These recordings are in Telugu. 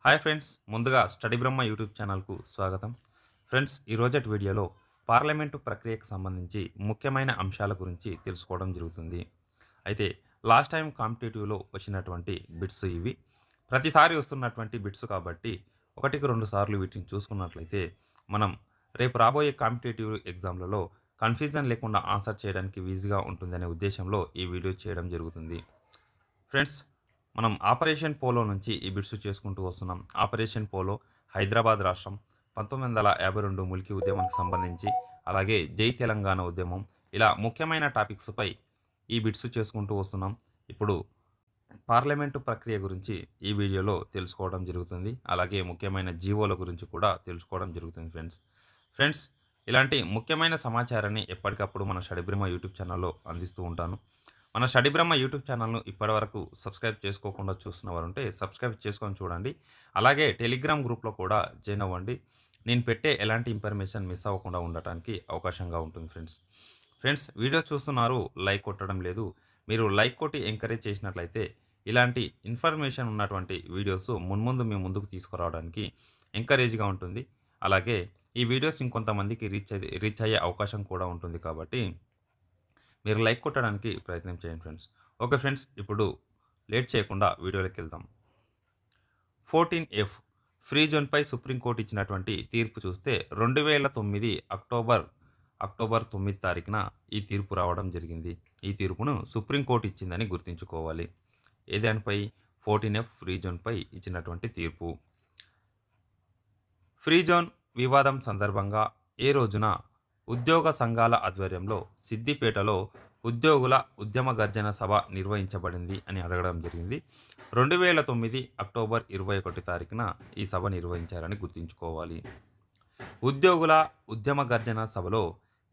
హాయ్ ఫ్రెండ్స్, ముందుగా స్టడీ బ్రహ్మ యూట్యూబ్ ఛానల్కు స్వాగతం. ఫ్రెండ్స్, ఈ రోజటి వీడియోలో పార్లమెంటు ప్రక్రియకు సంబంధించి ముఖ్యమైన అంశాల గురించి తెలుసుకోవడం జరుగుతుంది. అయితే లాస్ట్ టైం కాంపిటేటివ్లో వచ్చినటువంటి బిట్స్ ఇవి. ప్రతిసారి వస్తున్నటువంటి బిట్స్ కాబట్టి ఒకటికి రెండు సార్లు వీటిని చూసుకున్నట్లయితే మనం రేపు రాబోయే కాంపిటేటివ్ ఎగ్జామ్లలో కన్ఫ్యూజన్ లేకుండా ఆన్సర్ చేయడానికి ఈజీగా ఉంటుందనే ఉద్దేశంలో ఈ వీడియో చేయడం జరుగుతుంది. ఫ్రెండ్స్, మనం ఆపరేషన్ పోలో నుంచి ఈ బిట్స్ చేసుకుంటూ వస్తున్నాం. ఆపరేషన్ పోలో హైదరాబాద్ రాష్ట్రం 1952 ములికి ఉద్యమానికి సంబంధించి, అలాగే జై తెలంగాణ ఉద్యమం, ఇలా ముఖ్యమైన టాపిక్స్పై ఈ బిట్స్ చేసుకుంటూ వస్తున్నాం. ఇప్పుడు పార్లమెంటు ప్రక్రియ గురించి ఈ వీడియోలో తెలుసుకోవడం జరుగుతుంది. అలాగే ముఖ్యమైన జీవోల గురించి కూడా తెలుసుకోవడం జరుగుతుంది ఫ్రెండ్స్. ఫ్రెండ్స్, ఇలాంటి ముఖ్యమైన సమాచారాన్ని ఎప్పటికప్పుడు మన స్టడీ బ్రహ్మ యూట్యూబ్ ఛానల్లో అందిస్తూ ఉంటాను. మన స్టడీ బ్రహ్మ యూట్యూబ్ ఛానల్ను ఇప్పటివరకు సబ్స్క్రైబ్ చేసుకోకుండా చూస్తున్న వారు ఉంటే సబ్స్క్రైబ్ చేసుకొని చూడండి. అలాగే టెలిగ్రామ్ గ్రూప్లో కూడా జాయిన్ అవ్వండి. నేను పెట్టే ఎలాంటి ఇన్ఫర్మేషన్ మిస్ అవ్వకుండా ఉండటానికి అవకాశంగా ఉంటుంది ఫ్రెండ్స్. ఫ్రెండ్స్, వీడియో చూస్తున్నారు, లైక్ కొట్టడం లేదు. మీరు లైక్ కొట్టి ఎంకరేజ్ చేసినట్లయితే ఇలాంటి ఇన్ఫర్మేషన్ ఉన్నటువంటి వీడియోస్ మున్ముందు మీ ముందుకు తీసుకురావడానికి ఎంకరేజ్గా ఉంటుంది. అలాగే ఈ వీడియోస్ ఇంకొంతమందికి రీచ్ అయ్యే అవకాశం కూడా ఉంటుంది కాబట్టి మీరు లైక్ కొట్టడానికి ప్రయత్నం చేయండి ఫ్రెండ్స్. ఓకే ఫ్రెండ్స్, ఇప్పుడు లేట్ చేయకుండా వీడియోలోకి వెళ్దాం. 14F ఫ్రీ జోన్పై సుప్రీంకోర్టు ఇచ్చినటువంటి తీర్పు చూస్తే 2009 అక్టోబర్ 9 తారీఖున ఈ తీర్పు రావడం జరిగింది. ఈ తీర్పును సుప్రీంకోర్టు ఇచ్చిందని గుర్తుంచుకోవాలి. ఏ దానిపై? 14F ఫ్రీ జోన్పై ఇచ్చినటువంటి తీర్పు. ఫ్రీ జోన్ వివాదం సందర్భంగా ఏ రోజున ఉద్యోగ సంఘాల ఆధ్వర్యంలో సిద్దిపేటలో ఉద్యోగుల ఉద్యమ గర్జన సభ నిర్వహించబడింది అని అడగడం జరిగింది. 2009 అక్టోబర్ 21 తారీఖున ఈ సభ నిర్వహించారని గుర్తుంచుకోవాలి. ఉద్యోగుల ఉద్యమ గర్జన సభలో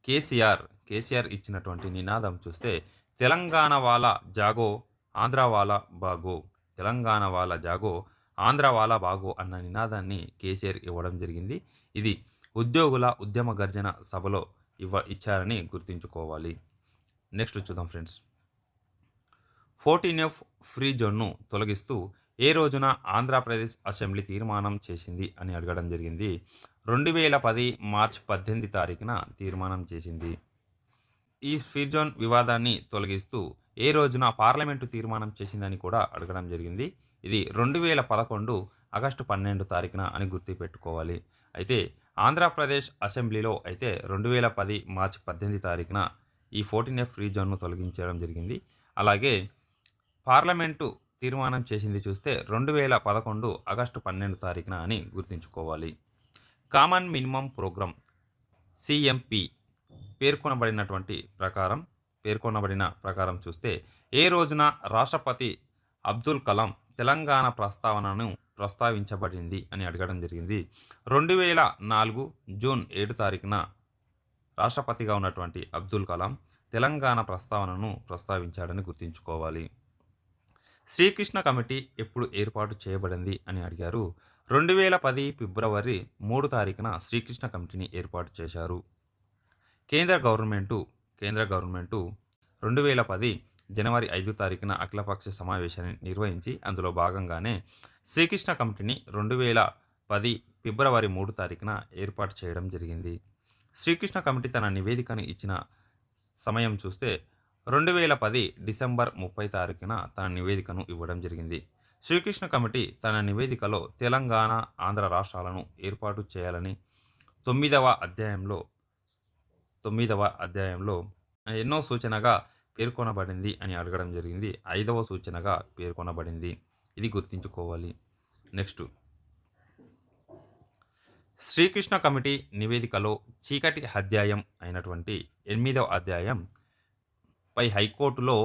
కేసీఆర్ ఇచ్చినటువంటి నినాదం చూస్తే తెలంగాణ వాళ్ళ జాగో, ఆంధ్ర వాళ్ళ బాగో, తెలంగాణ వాళ్ళ జాగో, ఆంధ్ర వాళ్ళ బాగో అన్న నినాదాన్ని కేసీఆర్ ఇవ్వడం జరిగింది. ఇది ఉద్యోగుల ఉద్యమ గర్జన సభలో ఇచ్చారని గుర్తుంచుకోవాలి. నెక్స్ట్ చూద్దాం ఫ్రెండ్స్. 14F ఫ్రీ జోన్ను తొలగిస్తూ ఏ రోజున ఆంధ్రప్రదేశ్ అసెంబ్లీ తీర్మానం చేసింది అని అడగడం జరిగింది. 2010 మార్చి 18 తారీఖున తీర్మానం చేసింది. ఈ ఫ్రీ జోన్ వివాదాన్ని తొలగిస్తూ ఏ రోజున పార్లమెంటు తీర్మానం చేసిందని కూడా అడగడం జరిగింది. ఇది 2011 ఆగస్టు 12 తారీఖున అని గుర్తుపెట్టుకోవాలి. అయితే ఆంధ్రప్రదేశ్ అసెంబ్లీలో అయితే 2010 మార్చి 18 తారీఖున ఈ 14F ఫ్రీ జోన్ను తొలగించడం జరిగింది. అలాగే పార్లమెంటు తీర్మానం చేసింది చూస్తే 2011 ఆగస్టు 12 తారీఖున అని గుర్తుంచుకోవాలి. కామన్ మినిమం ప్రోగ్రామ్ సిఎంపి పేర్కొనబడిన ప్రకారం చూస్తే ఏ రోజున రాష్ట్రపతి అబ్దుల్ కలాం తెలంగాణ ప్రస్తావనను ప్రస్తావించబడింది అని అడగడం జరిగింది. 2004 జూన్ 7 తారీఖున రాష్ట్రపతిగా ఉన్నటువంటి అబ్దుల్ కలాం తెలంగాణ ప్రస్తావనను ప్రస్తావించాడని గుర్తుంచుకోవాలి. శ్రీకృష్ణ కమిటీ ఎప్పుడు ఏర్పాటు చేయబడింది అని అడిగారు. 2010 ఫిబ్రవరి 3 తారీఖున శ్రీకృష్ణ కమిటీని ఏర్పాటు చేశారు. కేంద్ర గవర్నమెంటు 2010 జనవరి 5 తారీఖున అఖిలపక్ష సమావేశాన్ని నిర్వహించి అందులో భాగంగానే శ్రీకృష్ణ కమిటీని 2010 ఫిబ్రవరి 3 తారీఖున ఏర్పాటు చేయడం జరిగింది. శ్రీకృష్ణ కమిటీ తన నివేదికను ఇచ్చిన సమయం చూస్తే 2010 డిసెంబర్ 30 తారీఖున తన నివేదికను ఇవ్వడం జరిగింది. శ్రీకృష్ణ కమిటీ తన నివేదికలో తెలంగాణ, ఆంధ్ర రాష్ట్రాలను ఏర్పాటు చేయాలని 9వ అధ్యాయంలో ఎన్నో సూచనగా పేర్కొనబడింది అని అడగడం జరిగింది. 5వ సూచనగా పేర్కొనబడింది. ఇది గుర్తుంచుకోవాలి. నెక్స్ట్, శ్రీకృష్ణ కమిటీ నివేదికలో చీకటి అధ్యాయం అయినటువంటి 8వ అధ్యాయం పై హైకోర్టులో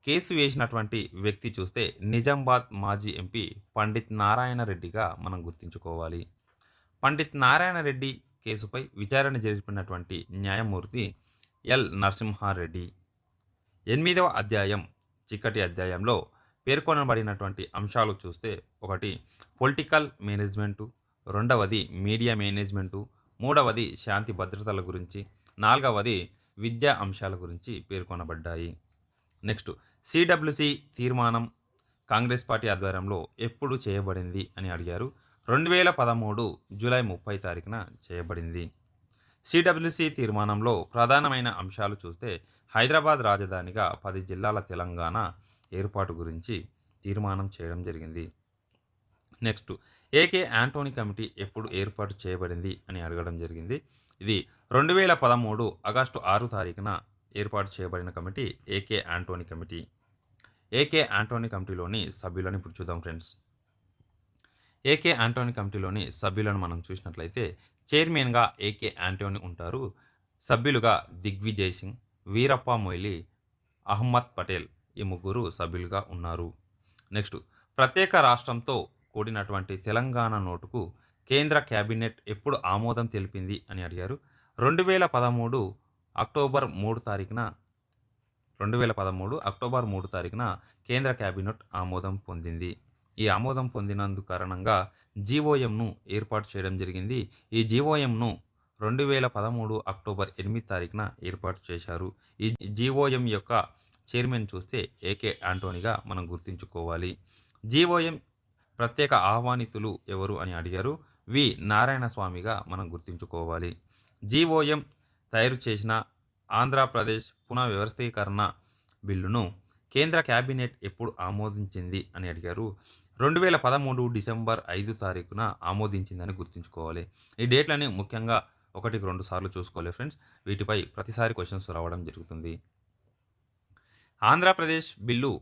కేసు వేసినటువంటి వ్యక్తి చూస్తే నిజామాబాద్ మాజీ ఎంపీ పండిత్ నారాయణ రెడ్డిగా మనం గుర్తుంచుకోవాలి. పండిత్ నారాయణ రెడ్డి కేసుపై విచారణ జరిపినటువంటి న్యాయమూర్తి ఎల్ నరసింహారెడ్డి. 8వ అధ్యాయం చీకటి అధ్యాయంలో పేర్కొనబడినటువంటి అంశాలు చూస్తే 1 పొలిటికల్ మేనేజ్మెంటు, 2వది మీడియా మేనేజ్మెంటు, 3వది శాంతి భద్రతల గురించి, 4వది విద్యా అంశాల గురించి పేర్కొనబడ్డాయి. నెక్స్ట్, సిడబ్ల్యూసి తీర్మానం కాంగ్రెస్ పార్టీ ఆధ్వర్యంలో ఎప్పుడు చేయబడింది అని అడిగారు. 2013 జూలై 30 తారీఖున చేయబడింది. సిడబ్ల్యూసి తీర్మానంలో ప్రధానమైన అంశాలు చూస్తే హైదరాబాద్ రాజధానిగా 10 జిల్లాల తెలంగాణ ఏర్పాటు గురించి తీర్మానం చేయడం జరిగింది. నెక్స్ట్ ఏకే యాంటోనీ కమిటీ ఎప్పుడు ఏర్పాటు చేయబడింది అని అడగడం జరిగింది. ఇది 2013 ఆగస్టు 6 తారీఖున ఏర్పాటు చేయబడిన కమిటీ ఏకే యాంటోనీ కమిటీ. ఏకే యాంటోనీ కమిటీలోని సభ్యులను ఇప్పుడు చూద్దాం ఫ్రెండ్స్. ఏకే యాంటోనీ కమిటీలోని సభ్యులను మనం చూసినట్లయితే చైర్మన్గా ఏకే యాంటోనీ ఉంటారు. సభ్యులుగా దిగ్విజయ్ సింగ్, వీరప్ప మొయిలీ, అహ్మద్ పటేల్ ఈ ముగ్గురు సభ్యులుగా ఉన్నారు. నెక్స్ట్ ప్రత్యేక రాష్ట్రంతో కూడినటువంటి తెలంగాణ నోటుకు కేంద్ర కేబినెట్ ఎప్పుడు ఆమోదం తెలిపింది అని అడిగారు. 2013 అక్టోబర్ 3 తారీఖున 2013 అక్టోబర్ 3 తారీఖున కేంద్ర కేబినెట్ ఆమోదం పొందింది. ఈ ఆమోదం పొందినందు కారణంగా జీఓఎంను ఏర్పాటు చేయడం జరిగింది. ఈ జీఓఎంను 2013 అక్టోబర్ 8 తారీఖున ఏర్పాటు చేశారు. ఈ జీఓఎం యొక్క చైర్మన్ చూస్తే ఏకే యాంటోనీగా మనం గుర్తుంచుకోవాలి. జీఓఎం ప్రత్యేక ఆహ్వానితులు ఎవరు అని అడిగారు. వి నారాయణ స్వామిగా మనం గుర్తుంచుకోవాలి. జీఓఎం తయారు చేసిన ఆంధ్రప్రదేశ్ పునఃవ్యవస్థీకరణ బిల్లును కేంద్ర కేబినెట్ ఎప్పుడు ఆమోదించింది అని అడిగారు. 2013 డిసెంబర్ 5 తారీఖున ఆమోదించిందని గుర్తుంచుకోవాలి. ఈ డేట్లని ముఖ్యంగా 1-2 సార్లు చూసుకోవాలి ఫ్రెండ్స్. వీటిపై ప్రతిసారి క్వశ్చన్స్ రావడం జరుగుతుంది. ఆంధ్రప్రదేశ్ బిల్లు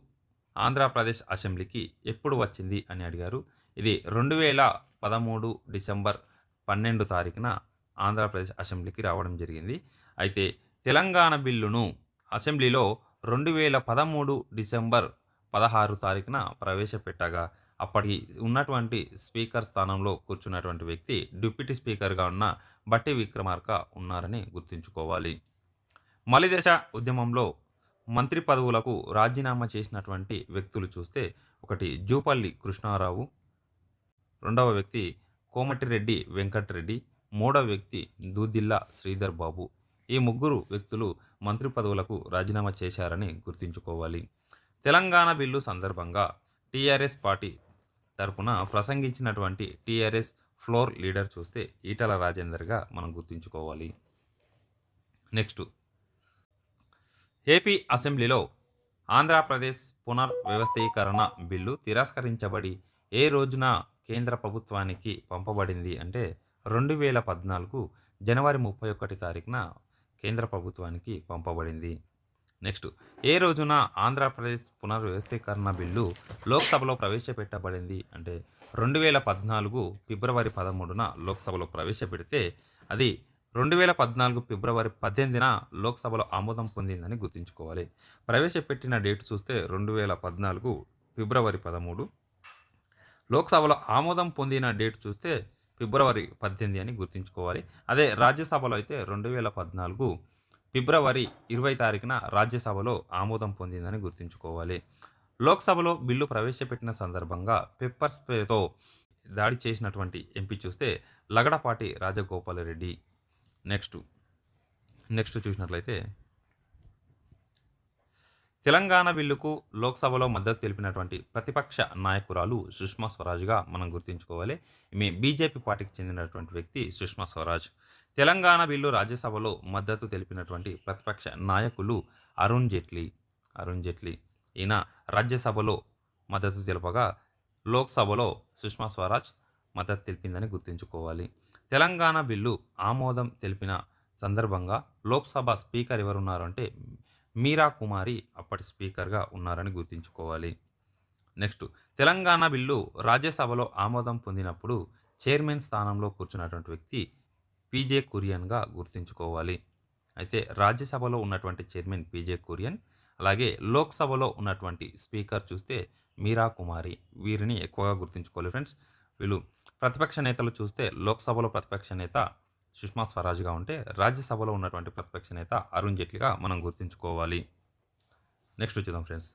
ఆంధ్రప్రదేశ్ అసెంబ్లీకి ఎప్పుడు వచ్చింది అని అడిగారు. ఇది 2013 డిసెంబర్ 12 తారీఖున ఆంధ్రప్రదేశ్ అసెంబ్లీకి రావడం జరిగింది. అయితే తెలంగాణ బిల్లును అసెంబ్లీలో 2013 డిసెంబర్ 16 తారీఖున ప్రవేశపెట్టగా అప్పటి ఉన్నటువంటి స్పీకర్ స్థానంలో కూర్చున్నటువంటి వ్యక్తి డిప్యూటీ స్పీకర్గా ఉన్న బట్టి విక్రమార్క ఉన్నారని గుర్తుంచుకోవాలి. మలిదశ ఉద్యమంలో మంత్రి పదవులకు రాజీనామా చేసినటువంటి వ్యక్తులు చూస్తే ఒకటి జూపల్లి కృష్ణారావు, రెండవ వ్యక్తి కోమటిరెడ్డి వెంకటరెడ్డి, మూడవ వ్యక్తి దూదిల్ల శ్రీధర్ బాబు. ఈ ముగ్గురు వ్యక్తులు మంత్రి పదవులకు రాజీనామా చేశారని గుర్తుంచుకోవాలి. తెలంగాణ బిల్లు సందర్భంగా టీఆర్ఎస్ పార్టీ తరపున ప్రసంగించినటువంటి టీఆర్ఎస్ ఫ్లోర్ లీడర్ చూస్తే ఈటల రాజేందర్గా మనం గుర్తుంచుకోవాలి. నెక్స్ట్ ఏపీ అసెంబ్లీలో ఆంధ్రప్రదేశ్ పునర్వ్యవస్థీకరణ బిల్లు తిరస్కరించబడి ఏ రోజున కేంద్ర ప్రభుత్వానికి పంపబడింది అంటే 2014 జనవరి 31 తారీఖున కేంద్ర ప్రభుత్వానికి పంపబడింది. నెక్స్ట్ ఏ రోజున ఆంధ్రప్రదేశ్ పునర్వ్యవస్థీకరణ బిల్లు లోక్సభలో ప్రవేశపెట్టబడింది అంటే 2014 ఫిబ్రవరి 13న లోక్సభలో ప్రవేశపెడితే అది 2014 ఫిబ్రవరి 18న లోక్సభలో ఆమోదం పొందిందని గుర్తుంచుకోవాలి. ప్రవేశపెట్టిన డేట్ చూస్తే 2014 ఫిబ్రవరి 13, లోక్సభలో ఆమోదం పొందిన డేట్ చూస్తే ఫిబ్రవరి 18 అని గుర్తుంచుకోవాలి. అదే రాజ్యసభలో అయితే 2014 ఫిబ్రవరి 20 తారీఖున రాజ్యసభలో ఆమోదం పొందిందని గుర్తుంచుకోవాలి. లోక్సభలో బిల్లు ప్రవేశపెట్టిన సందర్భంగా పెప్పర్ స్ప్రేతో దాడి చేసినటువంటి ఎంపీ చూస్తే లగడపాటి రాజగోపాల్ రెడ్డి. నెక్స్ట్ చూసినట్లయితే తెలంగాణ బిల్లుకు లోక్సభలో మద్దతు తెలిపినటువంటి ప్రతిపక్ష నాయకురాలు సుష్మా స్వరాజ్గా మనం గుర్తుంచుకోవాలి. ఈమె బీజేపీ పార్టీకి చెందినటువంటి వ్యక్తి సుష్మా స్వరాజ్. తెలంగాణ బిల్లు రాజ్యసభలో మద్దతు తెలిపినటువంటి ప్రతిపక్ష నాయకులు అరుణ్ జైట్లీ. ఈయన రాజ్యసభలో మద్దతు తెలుపగా లోక్సభలో సుష్మా స్వరాజ్ మద్దతు తెలిపిందని గుర్తుంచుకోవాలి. తెలంగాణ బిల్లు ఆమోదం తెలిపిన సందర్భంగా లోక్సభ స్పీకర్ ఎవరున్నారు అంటే మీరా కుమారి అప్పటి స్పీకర్గా ఉన్నారని గుర్తుంచుకోవాలి. నెక్స్ట్ తెలంగాణ బిల్లు రాజ్యసభలో ఆమోదం పొందినప్పుడు చైర్మన్ స్థానంలో కూర్చున్నటువంటి వ్యక్తి పీజే కురియన్గా గుర్తుంచుకోవాలి. అయితే రాజ్యసభలో ఉన్నటువంటి చైర్మన్ పీజే కురియన్, అలాగే లోక్సభలో ఉన్నటువంటి స్పీకర్ చూస్తే మీరా కుమారి. వీరిని ఎక్కువగా గుర్తుంచుకోవాలి ఫ్రెండ్స్. వీళ్ళు ప్రతిపక్ష నేతలు చూస్తే లోక్సభలో ప్రతిపక్ష నేత సుష్మా స్వరాజ్గా ఉంటే రాజ్యసభలో ఉన్నటువంటి ప్రతిపక్ష నేత అరుణ్ జైట్లీగా మనం గుర్తుంచుకోవాలి. నెక్స్ట్ చూద్దాం ఫ్రెండ్స్.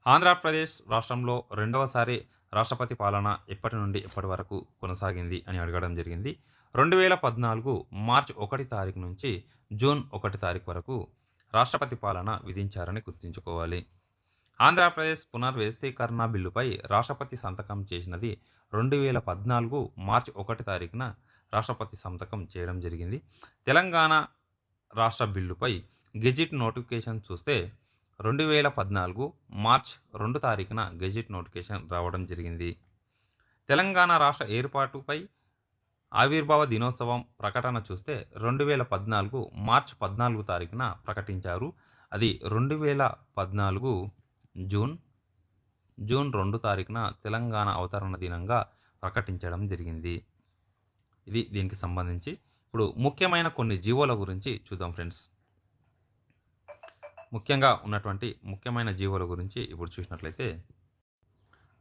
ఆంధ్రప్రదేశ్ రాష్ట్రంలో రెండవసారి రాష్ట్రపతి పాలన ఎప్పటి నుండి ఎప్పటి వరకు కొనసాగింది అని అడగడం జరిగింది. 2014 మార్చి 1 తారీఖు నుంచి జూన్ 1 తారీఖు వరకు రాష్ట్రపతి పాలన విధించారని గుర్తుంచుకోవాలి. ఆంధ్రప్రదేశ్ పునర్వ్యవస్థీకరణ బిల్లుపై రాష్ట్రపతి సంతకం చేసినది 2014 మార్చి 1 తారీఖున రాష్ట్రపతి సంతకం చేయడం జరిగింది. తెలంగాణ రాష్ట్ర బిల్లుపై గెజిట్ నోటిఫికేషన్ చూస్తే 2014 మార్చ్ 2 తారీఖున గెజిట్ నోటిఫికేషన్ రావడం జరిగింది. తెలంగాణ రాష్ట్ర ఏర్పాటుపై ఆవిర్భావ దినోత్సవం ప్రకటన చూస్తే 2014 మార్చ్ 14 తారీఖున ప్రకటించారు. అది 2014 జూన్ జూన్ 2 తారీఖున తెలంగాణ అవతరణ దినంగా ప్రకటించడం జరిగింది. ఇది దీనికి సంబంధించి. ఇప్పుడు ముఖ్యమైన కొన్ని జీవోల గురించి చూద్దాం ఫ్రెండ్స్. ముఖ్యంగా ఉన్నటువంటి ముఖ్యమైన జీవోల గురించి ఇప్పుడు చూసినట్లయితే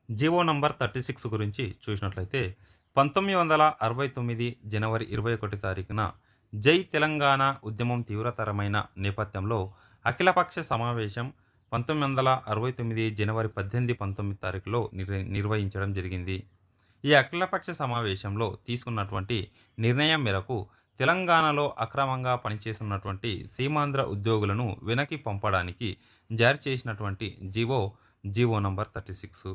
జీవో నంబర్ 36 గురించి చూసినట్లయితే 1969 జనవరి 21 తారీఖున జై తెలంగాణ ఉద్యమం తీవ్రతరమైన నేపథ్యంలో అఖిలపక్ష సమావేశం 1969 జనవరి 18, 19 తారీఖులో నిర్వహించడం జరిగింది. ఈ అఖిలపక్ష సమావేశంలో తీసుకున్నటువంటి నిర్ణయం మేరకు తెలంగాణలో అక్రమంగా పనిచేస్తున్నటువంటి సీమాంధ్ర ఉద్యోగులను వెనక్కి పంపడానికి జారీ చేసినటువంటి జీవో నంబర్ 36.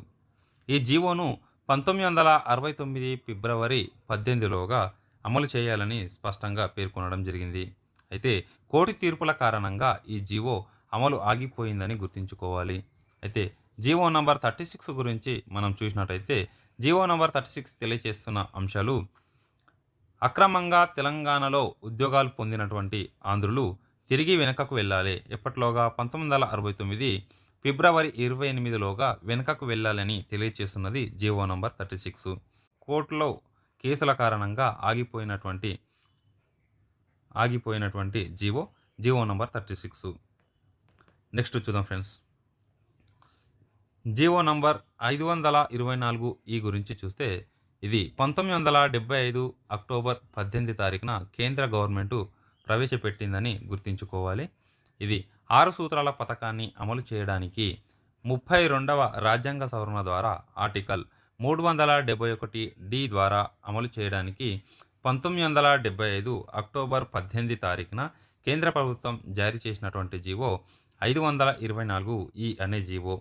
ఈ జీవోను 1969 ఫిబ్రవరి 18లోగా అమలు చేయాలని స్పష్టంగా పేర్కొనడం జరిగింది. అయితే కోర్టు తీర్పుల కారణంగా ఈ జీవో అమలు ఆగిపోయిందని గుర్తుంచుకోవాలి. అయితే జీవో నంబర్ 36 గురించి మనం చూసినట్టయితే జీవో నంబర్ 36 తెలియజేస్తున్న అంశాలు: అక్రమంగా తెలంగాణలో ఉద్యోగాలు పొందినటువంటి ఆంధ్రులు తిరిగి వెనుకకు వెళ్ళాలి. ఎప్పటిలోగా 1969 ఫిబ్రవరి 28లోగా వెనుకకు వెళ్ళాలని తెలియజేస్తున్నది జీవో నంబర్ 36. కోర్టులో కేసుల కారణంగా ఆగిపోయినటువంటి జీవో నంబర్ 36. నెక్స్ట్ చూద్దాం ఫ్రెండ్స్. జీవో నంబర్ 524 ఈ గురించి చూస్తే ఇది 1975 అక్టోబర్ 18 తారీఖున కేంద్ర గవర్నమెంటు ప్రవేశపెట్టిందని గుర్తుంచుకోవాలి. ఇది 6 సూత్రాల పథకాన్ని అమలు చేయడానికి 32వ రాజ్యాంగ సవరణ ద్వారా ఆర్టికల్ 371D ద్వారా అమలు చేయడానికి 1975 అక్టోబర్ 18 తారీఖున కేంద్ర ప్రభుత్వం జారీ చేసినటువంటి జీవో 524 అనే జీవో.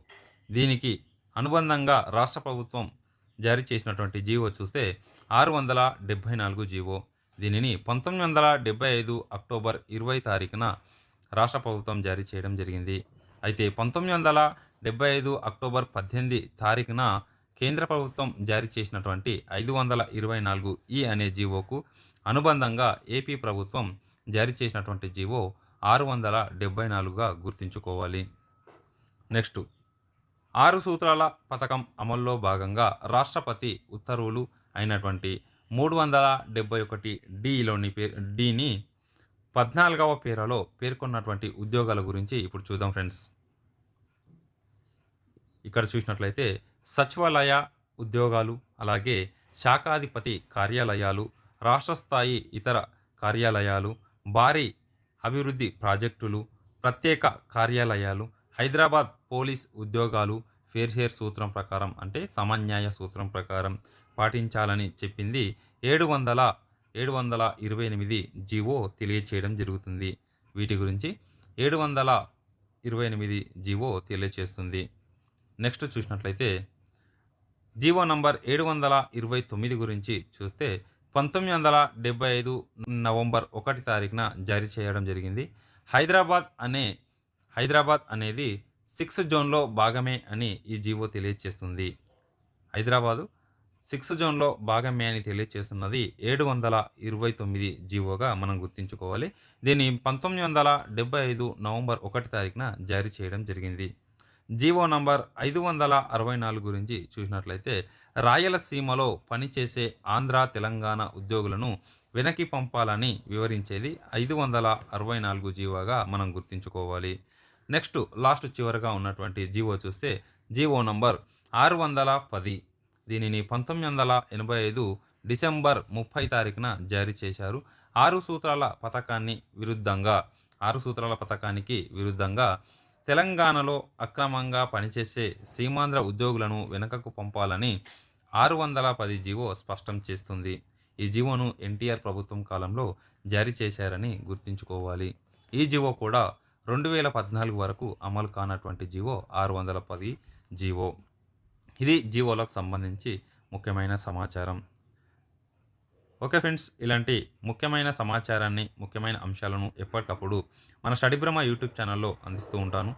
దీనికి అనుబంధంగా రాష్ట్ర ప్రభుత్వం జారీ చేసినటువంటి జీవో చూస్తే 674 జీవో. దీనిని 1975 అక్టోబర్ 20 తారీఖున రాష్ట్ర ప్రభుత్వం జారీ చేయడం జరిగింది. అయితే 1975 అక్టోబర్ 18 తారీఖున కేంద్ర ప్రభుత్వం జారీ చేసినటువంటి 524 అనే జీవోకు అనుబంధంగా ఏపీ ప్రభుత్వం జారీ చేసినటువంటి జీవో 674గా గుర్తుంచుకోవాలి. నెక్స్ట్, 6 సూత్రాల పథకం అమల్లో భాగంగా రాష్ట్రపతి ఉత్తర్వులు అయినటువంటి 371Dలోని Dని 14వ పేరాలో పేర్కొన్నటువంటి ఉద్యోగాల గురించి ఇప్పుడు చూద్దాం ఫ్రెండ్స్. ఇక్కడ చూసినట్లయితే సచివాలయ ఉద్యోగాలు, అలాగే శాఖాధిపతి కార్యాలయాలు, రాష్ట్ర స్థాయి ఇతర కార్యాలయాలు, భారీ అభివృద్ధి ప్రాజెక్టులు, ప్రత్యేక కార్యాలయాలు, హైదరాబాద్ పోలీస్ ఉద్యోగాలు ఫెయిర్ సూత్రం ప్రకారం అంటే సమన్యాయ సూత్రం ప్రకారం పాటించాలని చెప్పింది 728 జీవో తెలియచేయడం జరుగుతుంది. వీటి గురించి 728 జీవో తెలియచేస్తుంది. నెక్స్ట్ చూసినట్లయితే జీవో నంబర్ 729 గురించి చూస్తే 1975 నవంబర్ 1 తారీఖున జారీ చేయడం జరిగింది. హైదరాబాద్ అనేది 6 జోన్లో భాగమే అని ఈ జీవో తెలియజేస్తుంది. హైదరాబాదు 6 జోన్లో భాగమే అని తెలియజేస్తున్నది 729 జీవోగా మనం గుర్తుంచుకోవాలి. దీన్ని 1975 నవంబర్ 1 తారీఖున జారీ చేయడం జరిగింది. జీవో నంబర్ 564 గురించి చూసినట్లయితే రాయలసీమలో పనిచేసే ఆంధ్ర, తెలంగాణ ఉద్యోగులను వెనక్కి పంపాలని వివరించేది 564 జీవోగా మనం గుర్తుంచుకోవాలి. నెక్స్ట్ లాస్ట్ చివరగా ఉన్నటువంటి జీవో చూస్తే జీవో నంబర్ 610. దీనిని 1985 డిసెంబర్ 30 తారీఖున జారీ చేశారు. 6 సూత్రాల పథకానికి విరుద్ధంగా తెలంగాణలో అక్రమంగా పనిచేసే సీమాంధ్ర ఉద్యోగులను వెనుకకు పంపాలని 610 జీవో స్పష్టం చేస్తుంది. ఈ జీవోను ఎన్టీఆర్ ప్రభుత్వం కాలంలో జారీ చేశారని గుర్తుంచుకోవాలి. ఈ జీవో కూడా 2014 వరకు అమలు కానటువంటి జీవో 610 జీవో. ఇది జీవోలకు సంబంధించి ముఖ్యమైన సమాచారం. Okay friends. ఇలాంటి ముఖ్యమైన సమాచారాన్ని, ముఖ్యమైన అంశాలను ఎప్పటికప్పుడు మన స్టడీ బ్రహ్మ యూట్యూబ్ ఛానల్‌లో అందిస్తూ ఉంటాను.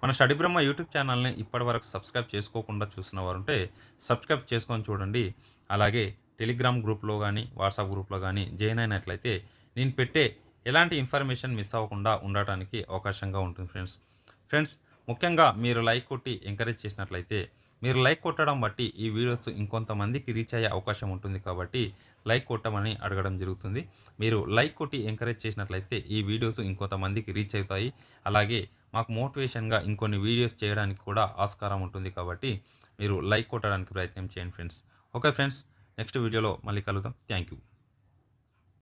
మన స్టడీ బ్రహ్మ యూట్యూబ్ ఛానల్‌ని ఇప్పటివరకు సబ్స్క్రైబ్ చేసుకోకుండా చూసిన వారుంటే సబ్స్క్రైబ్ చేసుకొని చూడండి. అలాగే టెలిగ్రామ్ గ్రూప్‌లో గాని, వాట్సాప్ గ్రూప్‌లో గాని జాయిన్ అయినట్లయితే నేను పెట్టే ఎలాంటి ఇన్ఫర్మేషన్ మిస్ అవ్వకుండా ఉండటానికి అవకాశంగా ఉంటుంది ఫ్రెండ్స్. ఫ్రెండ్స్, ముఖ్యంగా మీరు లైక్ కొట్టి ఎంకరేజ్ చేసినట్లయితే, మీరు లైక్ కొట్టడం బట్టి ఈ వీడియోస్ ఇంకొంతమందికి రీచ్ అయ్యే అవకాశం ఉంటుంది కాబట్టి లైక్ కొట్టమని అడగడం జరుగుతుంది. మీరు లైక్ కొట్టి ఎంకరేజ్ చేసినట్లయితే ఈ వీడియోస్ ఇంకొంతమందికి రీచ్ అవుతాయి. అలాగే మాకు మోటివేషన్‌గా ఇంకొన్ని వీడియోస్ చేయడానికి కూడా ఆస్కారం ఉంటుంది కాబట్టి మీరు లైక్ కొట్టడానికి ప్రయత్నం చేయండి ఫ్రెండ్స్. Okay friends. నెక్స్ట్ వీడియోలో మళ్ళీ కలుద్దాం. Thank you.